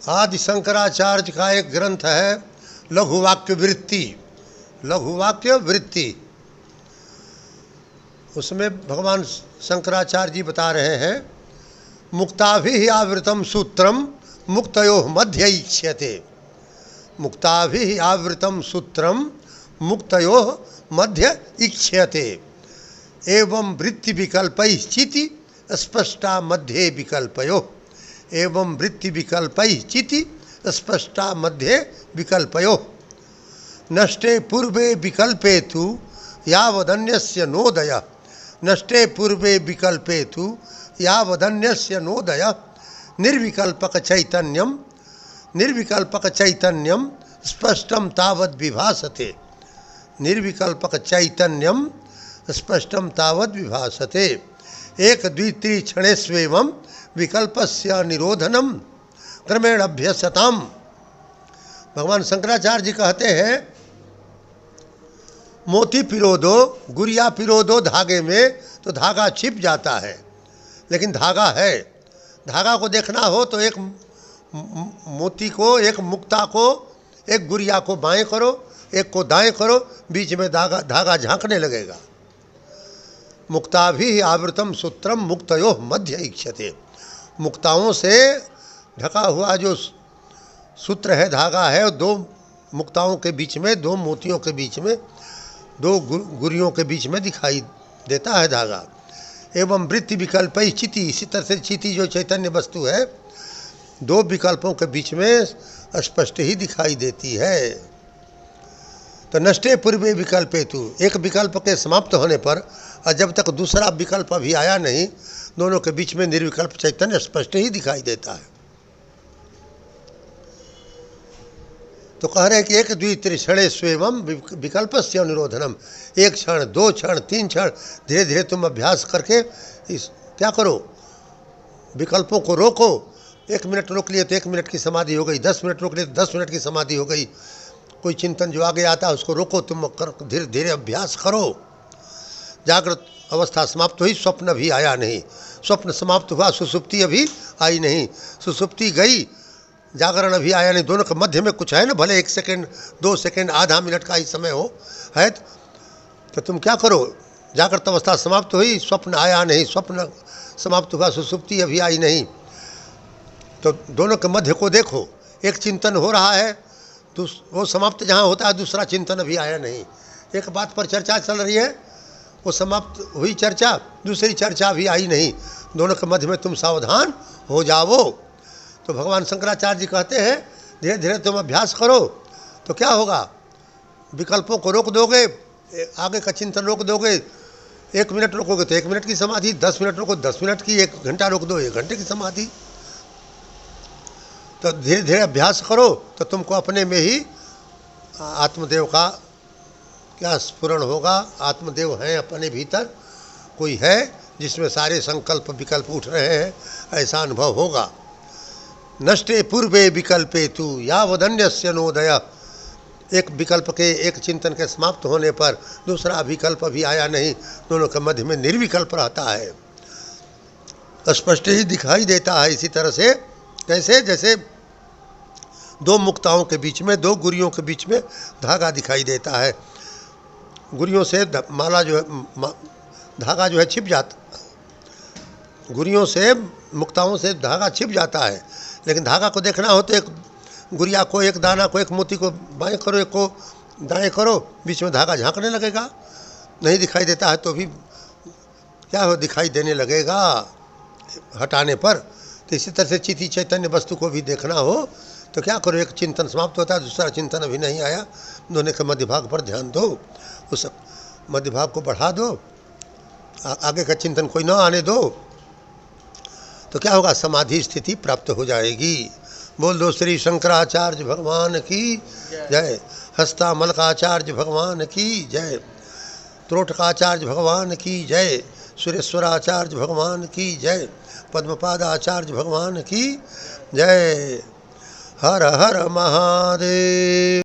आदि शंकराचार्य का एक ग्रंथ है लघुवाक्य वृत्ति। लघुवाक्य वृत्ति, उसमें भगवान शंकराचार्य जी बता रहे हैं, मुक्ताभि आवृतम सूत्रम मुक्तयो मध्य इक्ष्यते। मुक्ताभि आवृतम सूत्रम मुक्तयो मध्य इक्ष्यते। एवं वृत्ति विकल्पैश्चिति स्पष्टा मध्ये विकल्पयो। एवं वृत्ति विकल्पैश्चिति स्पष्टा मध्ये विकल्पयो। नष्टे पूर्वे विकल्पे तु यावदन्यस्य नोदय। नष्टे पूर्वे विकल्पे तु यावदन्यस्य नोदय। निर्विकल्पक चैतन्यम निर्विकल्पक चैतन्यम स्पष्टम तावद विभासते। निर्विकल्पक चैतन्यम स्पष्टम तावद विभासते। एक द्वित्रि क्षणेष्वेवं विकल्पस्य निरोधनम क्रमेण अभ्यसताम। भगवान शंकराचार्य जी कहते हैं, मोती पिरो दो, गुड़िया पिरो दो धागे में तो धागा छिप जाता है, लेकिन धागा है। धागा को देखना हो तो एक मोती को, एक मुक्ता को, एक गुड़िया को बाएं करो, एक को दाएं करो, बीच में धागा झांकने लगेगा। मुक्ताभि आवृतम सूत्रम मुक्तयो मध्य इक्ष्यते। मुक्ताओं से ढका हुआ जो सूत्र है, धागा है, दो मुक्ताओं के बीच में, दो मोतियों के बीच में, दो गुरियों के बीच में दिखाई देता है धागा। एवं वृत्ति विकल्प चिति, इसी तरह से चिति जो चैतन्य वस्तु है, दो विकल्पों के बीच में स्पष्ट ही दिखाई देती है। तो नष्टे पूर्वे विकल्पे तु, एक विकल्प के समाप्त होने पर और जब तक दूसरा विकल्प अभी आया नहीं, दोनों के बीच में निर्विकल्प चैतन्य स्पष्ट ही दिखाई देता है। तो कह रहे हैं कि एक द्वित्रि क्षणेष्वेवं विकल्पस्य अनुरोधनम। एक क्षण, दो क्षण, तीन क्षण, धीरे धीरे तुम अभ्यास करके क्या करो, विकल्पों को रोको। 1 मिनट रोक लिए तो 1 मिनट की समाधि हो गई, 10 मिनट रोक लिए तो 10 मिनट की समाधि हो गई। कोई चिंतन जो आगे आता है उसको रोको, तुम धीरे धीरे अभ्यास करो। जागृत अवस्था समाप्त हुई, स्वप्न भी आया नहीं। स्वप्न समाप्त हुआ, सुसुप्ति अभी आई नहीं। सुसुप्ति गई, जागरण अभी आया नहीं। दोनों के मध्य में कुछ है ना, भले 1 सेकेंड, 2 सेकेंड, आधा मिनट का ही समय हो है, तो तुम क्या करो, जागृत अवस्था समाप्त हुई, स्वप्न आया नहीं। स्वप्न समाप्त हुआ, सुसुप्ति अभी आई नहीं, तो दोनों के मध्य को देखो। एक चिंतन हो रहा है, वो समाप्त जहाँ होता है, दूसरा चिंतन अभी आया नहीं। एक बात पर चर्चा चल रही है, वो समाप्त हुई चर्चा, दूसरी चर्चा भी आई नहीं। दोनों के मध्य में तुम सावधान हो जाओ। तो भगवान शंकराचार्य जी कहते हैं, धीरे धीरे तुम अभ्यास करो तो क्या होगा, विकल्पों को रोक दोगे, आगे का चिंतन रोक दोगे। 1 मिनट रोकोगे तो 1 मिनट की समाधि, 10 मिनट रोको 10 मिनट की, 1 घंटा रोक दो 1 घंटे की समाधि। तो धीरे धीरे अभ्यास करो तो तुमको अपने में ही आत्मदेव का क्या स्फुरण होगा। आत्मदेव हैं अपने भीतर, कोई है जिसमें सारे संकल्प विकल्प उठ रहे हैं, ऐसा अनुभव होगा। नष्टे पूर्वे विकल्पे तु यावदन्यस्य नोदय। एक विकल्प के, एक चिंतन के समाप्त होने पर दूसरा विकल्प भी आया नहीं, दोनों के मध्य में निर्विकल्प रहता है, स्पष्ट ही दिखाई देता है। इसी तरह से कैसे, जैसे दो मुक्ताओं के बीच में, दो गुरियों के बीच में धागा दिखाई देता है। गुरियों से माला जो है, धागा जो है छिप जाता, गुरियों से, मुक्ताओं से धागा छिप जाता है। लेकिन धागा को देखना हो तो एक गुड़िया को, एक दाना को, एक मोती को बाएं करो, एक को दाएं करो, बीच में धागा झांकने लगेगा। नहीं दिखाई देता है तो भी क्या हो, दिखाई देने लगेगा हटाने पर। तो इसी तरह से चिति चैतन्य वस्तु को भी देखना हो तो क्या करो, एक चिंतन समाप्त होता है, दूसरा चिंतन अभी नहीं आया, दोनों के मध्य भाग पर ध्यान दो, उस मध्य भाग को बढ़ा दो, आगे का चिंतन कोई ना आने दो, तो क्या होगा, समाधि स्थिति प्राप्त हो जाएगी। बोल दो श्री शंकराचार्य भगवान की जय। हस्तामलकाचार्य भगवान की जय। त्रोटकाचार्य भगवान की जय। सुरेश्वराचार्य भगवान की जय। पद्मपादाचार्य भगवान की जय। हर हर महादेव।